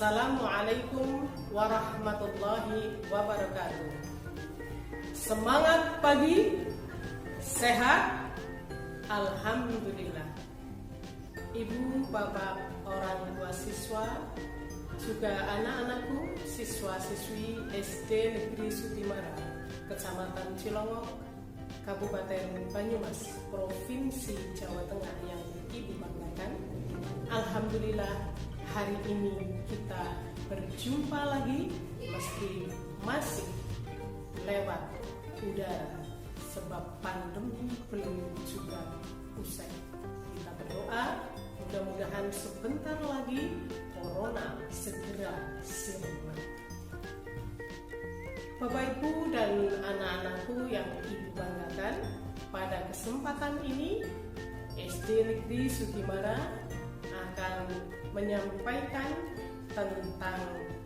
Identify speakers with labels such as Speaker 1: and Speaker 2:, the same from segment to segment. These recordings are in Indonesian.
Speaker 1: Assalamualaikum warahmatullahi wabarakatuh. Semangat pagi, sehat, alhamdulillah. Ibu, bapak, orang tua siswa, juga anak-anakku, siswa-siswi SD Negeri Sutimara, Kecamatan Cilongok, Kabupaten Banyumas, Provinsi Jawa Tengah yang Ibu banggakan. Alhamdulillah, hari ini kita berjumpa lagi meski masih lewat udara sebab pandemi belum juga usai. Kita berdoa mudah-mudahan sebentar lagi corona segera sirna. Bapak Ibu dan anak-anakku yang Ibu banggakan, pada kesempatan ini SD Negeri Sutimara akan menyampaikan tentang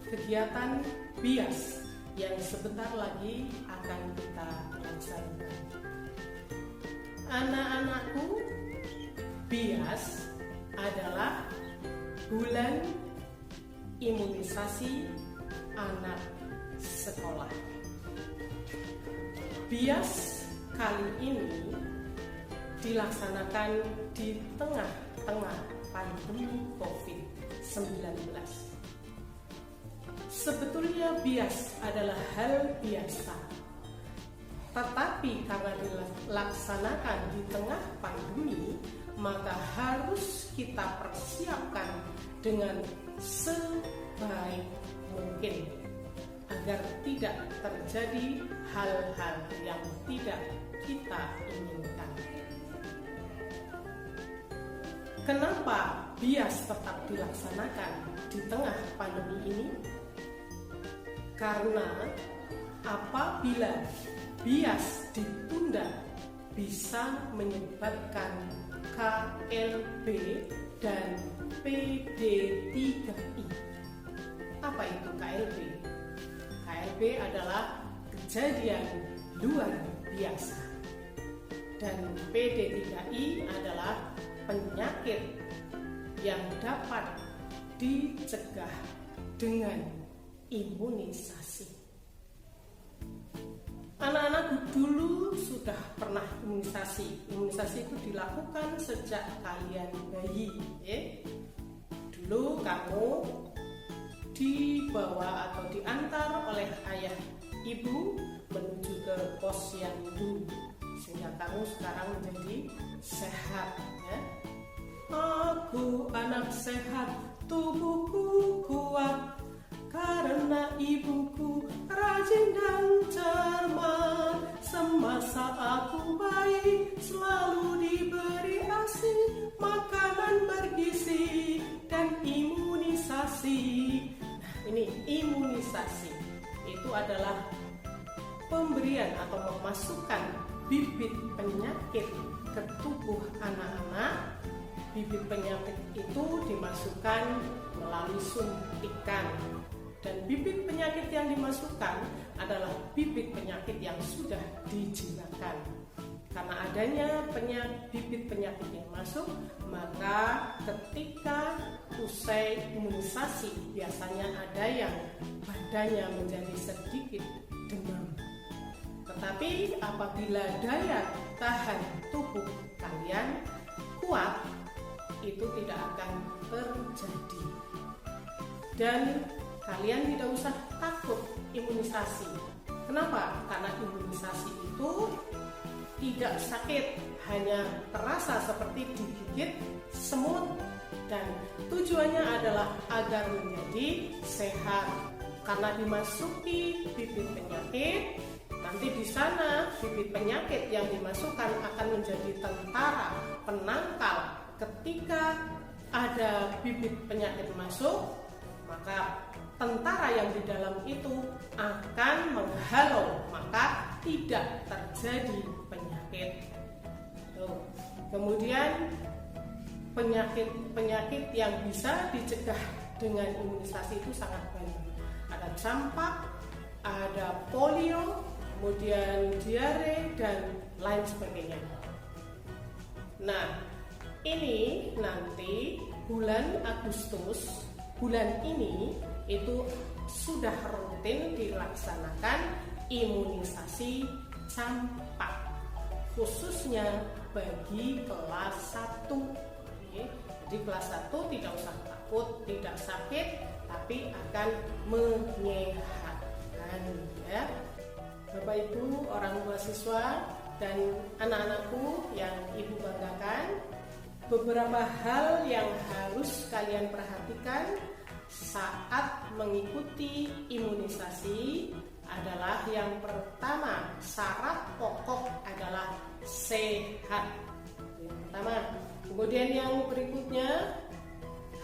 Speaker 1: kegiatan BIAS yang sebentar lagi akan kita laksanakan. Anak-anakku, BIAS adalah bulan imunisasi anak sekolah. BIAS kali ini dilaksanakan di tengah-tengah pandemi COVID-19. Sebetulnya BIAS adalah hal biasa, tetapi karena dilaksanakan di tengah pandemi, maka harus kita persiapkan dengan sebaik mungkin agar tidak terjadi hal-hal yang tidak kita inginkan. Kenapa BIAS tetap dilaksanakan di tengah pandemi ini? Karena apabila BIAS ditunda bisa menyebabkan KLB dan PD3I. Apa itu KLB? KLB adalah kejadian luar biasa, dan PD3I adalah penyakit yang dapat dicegah dengan imunisasi. Anak-anak dulu sudah pernah imunisasi. Imunisasi itu dilakukan sejak kalian bayi. Dulu kamu dibawa atau diantar oleh ayah ibu menuju ke posyandu, sehingga kamu sekarang menjadi sehat, ya. Aku anak sehat, tubuhku kuat, karena ibuku rajin dan cermat. Semasa aku bayi selalu diberi ASI, makanan bergizi dan imunisasi. Nah, ini imunisasi itu adalah pemberian atau memasukkan bibit penyakit ke tubuh anak-anak. Bibit penyakit itu dimasukkan melalui suntikan, dan bibit penyakit yang dimasukkan adalah bibit penyakit yang sudah dijinakan. Karena adanya bibit penyakit yang masuk, maka ketika usai imunisasi biasanya ada yang badannya menjadi sedikit demam. Tetapi apabila daya tahan tubuh kalian kuat, itu tidak akan terjadi, dan kalian tidak usah takut imunisasi. Kenapa? Karena imunisasi itu tidak sakit, hanya terasa seperti digigit semut, dan tujuannya adalah agar menjadi sehat. Karena dimasuki bibit penyakit, nanti di sana bibit penyakit yang dimasukkan akan menjadi tentara penangkal. Ketika ada bibit penyakit masuk, maka tentara yang di dalam itu akan menghalau, maka tidak terjadi penyakit. Kemudian penyakit yang bisa dicegah dengan imunisasi itu sangat banyak. Ada campak, ada polio, kemudian diare, dan lain sebagainya. Nah, ini nanti bulan Agustus bulan ini itu sudah rutin dilaksanakan imunisasi campak, khususnya bagi kelas 1. Jadi kelas 1 tidak usah takut, tidak sakit, tapi akan menyehatkan ya. Bapak Ibu, orang tua siswa dan anak-anakku yang Ibu banggakan, beberapa hal yang harus kalian perhatikan saat mengikuti imunisasi adalah yang pertama, syarat pokok adalah sehat. Yang pertama. Kemudian yang berikutnya,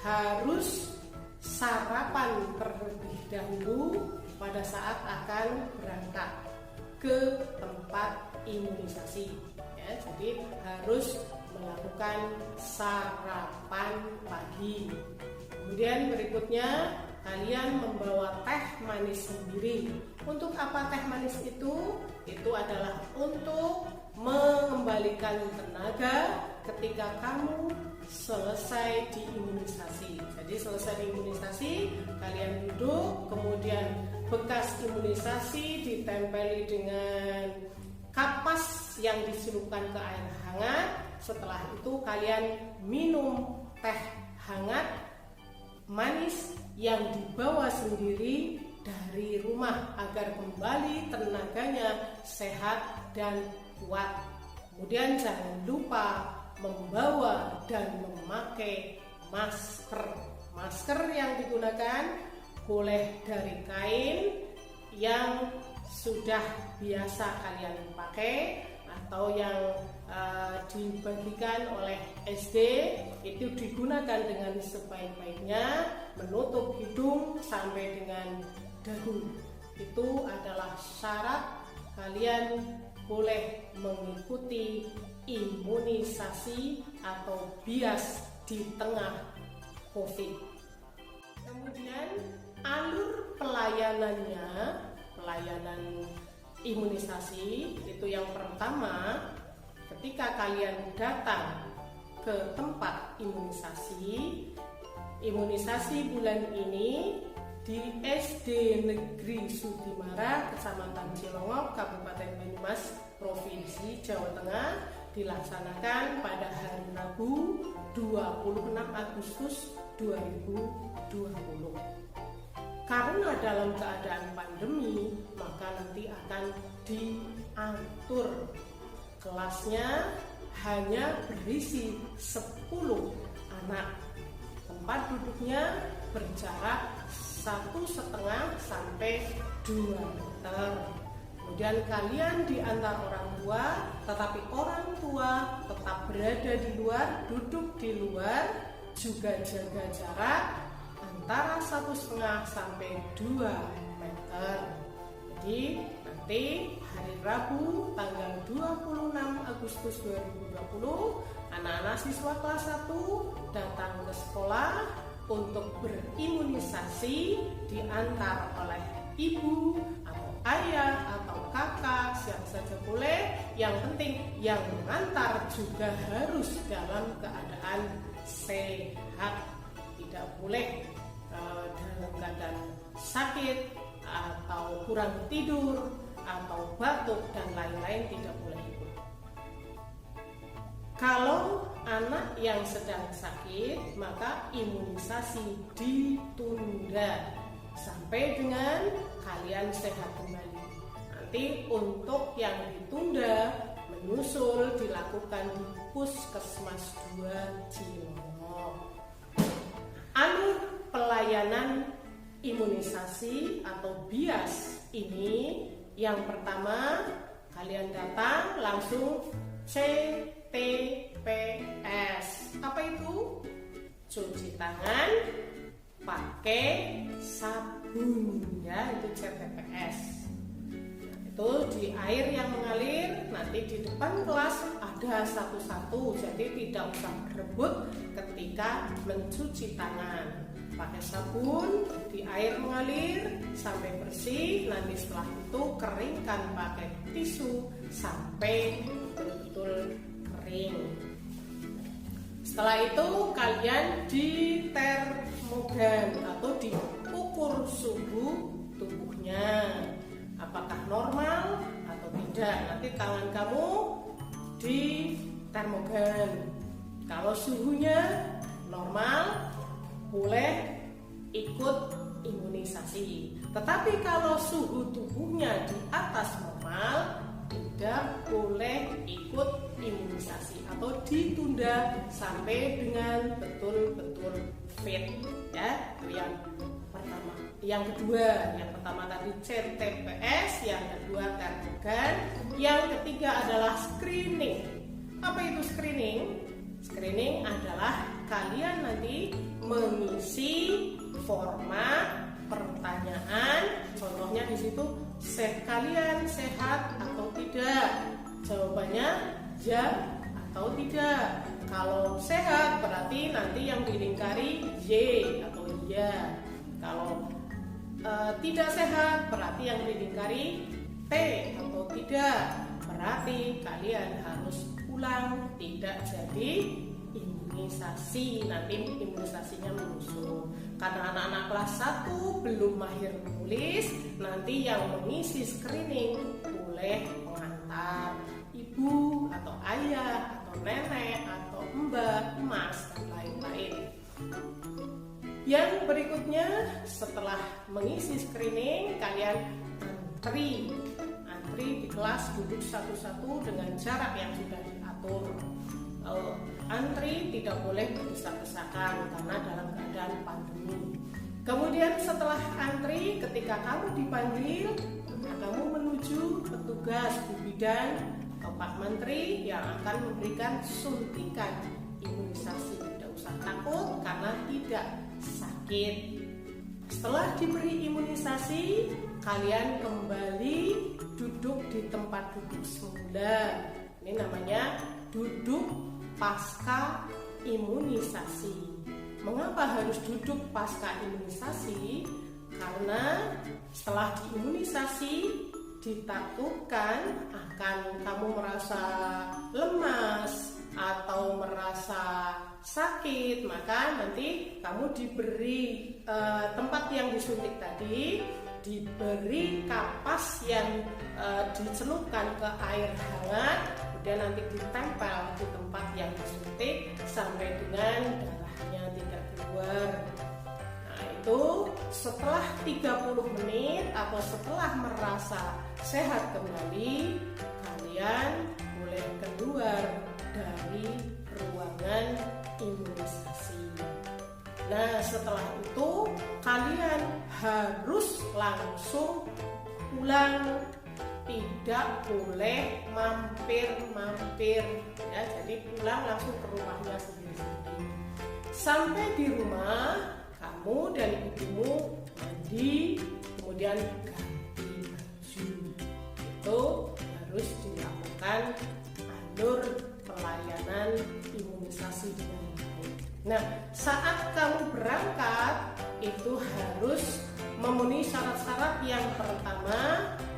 Speaker 1: harus sarapan terlebih dahulu pada saat akan berangkat ke tempat imunisasi ya. Jadi harus melakukan sarapan pagi. Kemudian berikutnya, kalian membawa teh manis sendiri. Untuk apa teh manis itu? Itu adalah untuk mengembalikan tenaga ketika kamu selesai diimunisasi. Jadi selesai diimunisasi, kalian duduk, kemudian bekas imunisasi ditempeli dengan kapas yang dicelupkan ke air hangat. Setelah itu kalian minum teh hangat manis yang dibawa sendiri dari rumah agar kembali tenaganya sehat dan kuat. Kemudian jangan lupa membawa dan memakai masker. Masker yang digunakan boleh dari kain yang sudah biasa kalian pakai atau yang dibagikan oleh SD, itu digunakan dengan sebaik-baiknya, menutup hidung sampai dengan dagu. Itu adalah syarat kalian boleh mengikuti imunisasi atau bias di tengah COVID. Kemudian alur pelayanan imunisasi itu yang pertama, ketika kalian datang ke tempat imunisasi bulan ini di SD Negeri Sudimara, Kecamatan Cilongok, Kabupaten Banyumas, Provinsi Jawa Tengah, dilaksanakan pada hari Rabu 26 Agustus 2020. Karena dalam keadaan pandemi, maka nanti akan diatur kelasnya hanya berisi 10 anak. Tempat duduknya berjarak 1,5 sampai 2 meter. Kemudian kalian diantar orang tua, tetapi orang tua tetap berada di luar, duduk di luar, juga jaga jarak antara 1,5 sampai 2 meter. Jadi nanti hari Rabu tanggal 26 Agustus 2020, anak-anak siswa kelas 1 datang ke sekolah untuk berimunisasi, diantar oleh ibu atau ayah atau kakak, siapa saja boleh. Yang penting yang mengantar juga harus dalam keadaan sehat, tidak boleh dalam keadaan sakit atau kurang tidur atau batuk dan lain-lain, tidak boleh ikut. Kalau anak yang sedang sakit, maka imunisasi ditunda sampai dengan kalian sehat kembali. Nanti untuk yang ditunda menyusul dilakukan di Puskesmas 2 Cilongok. Alur pelayanan imunisasi atau bias ini, yang pertama kalian datang langsung CTPS. Apa itu? Cuci tangan pakai sabun ya, itu CTPS. Itu di air yang mengalir, nanti di depan kelas ada satu-satu, jadi tidak usah berebut ketika mencuci tangan. Pakai sabun di air mengalir sampai bersih, nanti setelah itu keringkan pakai tisu sampai betul-betul kering. Setelah itu kalian di termogan atau diukur suhu tubuhnya, apakah normal atau tidak. Nanti tangan kamu di termogan. Kalau suhunya normal, boleh ikut imunisasi. Tetapi kalau suhu tubuhnya di atas normal, tidak boleh ikut imunisasi atau ditunda sampai dengan betul-betul fit, ya. Itu yang pertama. Yang kedua, yang pertama tadi CTPS, yang kedua termogan, yang ketiga adalah screening. Apa itu screening? Screening adalah kalian nanti mengisi format pertanyaan. Contohnya di situ, kalian sehat atau tidak? Jawabannya ya atau tidak. Kalau sehat berarti nanti yang dilingkari Y atau iya. Kalau tidak sehat berarti yang dilingkari T atau tidak. Berarti kalian harus ulang, tidak jadi imunisasi. Nanti imunisasinya menyusul. Karena anak-anak kelas 1 belum mahir menulis, nanti yang mengisi screening boleh mengantar ibu atau ayah atau nenek atau mbak, emas dan lain-lain. Yang berikutnya, setelah mengisi screening, kalian antri di kelas, duduk satu-satu dengan jarak yang sudah diatur. Antri tidak boleh berdesak-desakan karena dalam keadaan pandemi. Kemudian setelah antri, ketika kamu dipanggil, maka kamu menuju petugas Bu Bidan atau Pak Menteri yang akan memberikan suntikan imunisasi. Tidak usah takut karena tidak sakit. Setelah diberi imunisasi, kalian kembali duduk di tempat duduk semula. Ini namanya duduk pasca imunisasi. Mengapa harus duduk pasca imunisasi? Karena setelah diimunisasi ditakutkan akan kamu merasa lemas atau merasa sakit, maka nanti kamu diberi tempat yang disuntik tadi, diberi kapas yang dicelupkan ke air hangat, kemudian nanti ditempel di tempat yang disuntik sampai dengan darahnya tidak keluar. Nah, itu setelah 30 menit atau setelah merasa sehat kembali, kalian boleh keluar dari ruangan imunisasi. Nah, setelah itu kalian harus langsung pulang, tidak boleh mampir-mampir, ya. Jadi pulang langsung ke rumahnya sendiri-sendiri. Sampai di rumah, kamu dan ibumu mandi, kemudian ganti baju. Itu harus dilakukan alur pelayanan imunisasi dengan baik. Nah, saat kamu berangkat itu harus memenuhi syarat-syarat. Yang pertama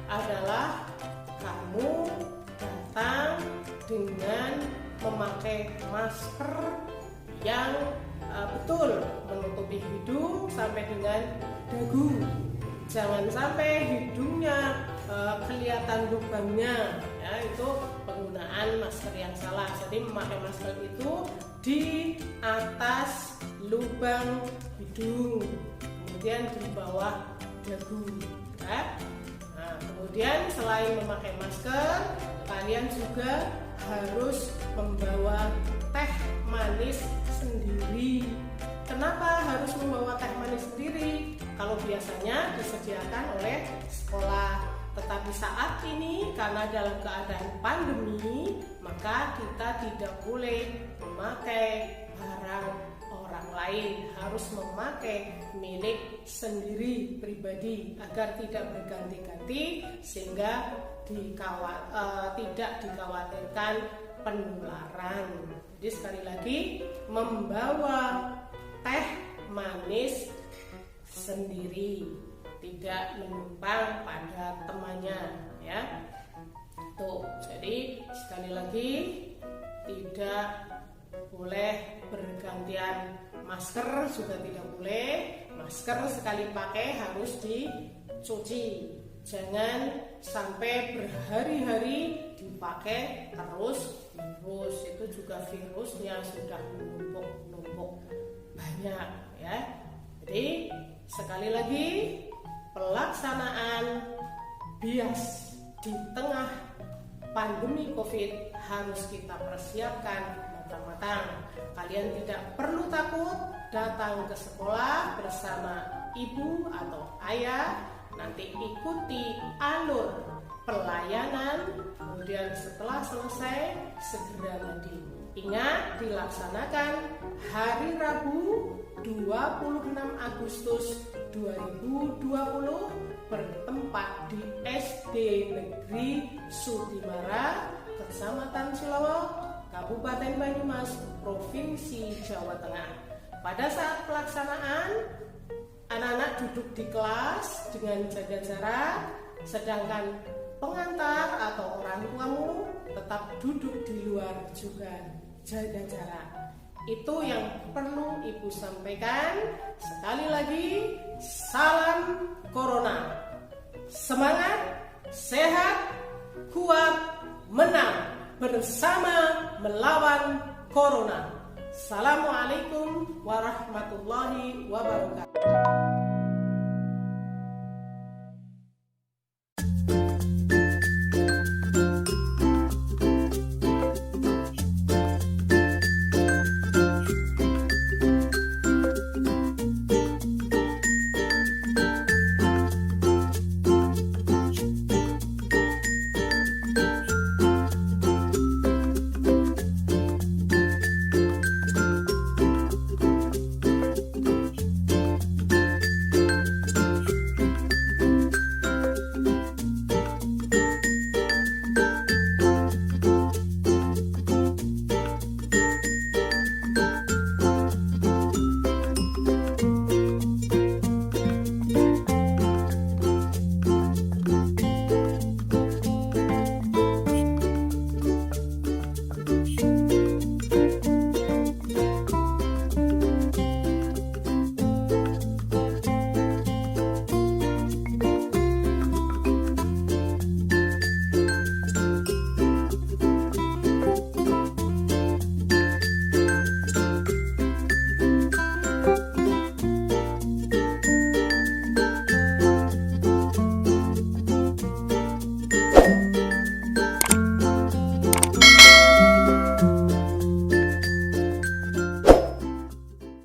Speaker 1: adalah kamu datang dengan memakai masker yang betul menutupi hidung sampai dengan dagu. Jangan sampai hidungnya kelihatan lubangnya, ya. Itu penggunaan masker yang salah. Jadi memakai masker itu di atas lubang hidung, kemudian di bawah dagu, ya. Nah, kemudian selain memakai masker, kalian juga harus membawa teh manis sendiri. Kenapa harus membawa teh manis sendiri? Kalau biasanya disediakan oleh sekolah, tetapi saat ini karena dalam keadaan pandemi, maka kita tidak boleh memakai barang orang lain, harus memakai milik sendiri pribadi agar tidak berganti-ganti sehingga tidak dikhawatirkan penularan. Jadi sekali lagi, membawa teh manis sendiri, tidak menumpang pada temannya, ya. Tuh, jadi sekali lagi tidak boleh bergantian masker, juga tidak boleh. Masker sekali pakai harus dicuci, jangan sampai berhari-hari dipakai terus. Itu juga virusnya sudah menumpuk banyak ya. Jadi sekali lagi, pelaksanaan bias di tengah pandemi COVID harus kita persiapkan matang-matang. Kalian tidak perlu takut datang ke sekolah bersama ibu atau ayah. Nanti ikuti alur pelayanan, kemudian setelah selesai segera mandi. Ingat, dilaksanakan hari Rabu 26 Agustus 2020 bertempat di SD Negeri Sutimara, Kecamatan Cilowok, Kabupaten Banyumas, Provinsi Jawa Tengah. Pada saat pelaksanaan, anak-anak duduk di kelas dengan jaga jarak, sedangkan pengantar atau orang tuamu tetap duduk di luar juga jaga jarak. Itu yang perlu Ibu sampaikan. Sekali lagi, salam Corona. Semangat, sehat, kuat, menang bersama melawan Corona. Assalamualaikum warahmatullahi wabarakatuh.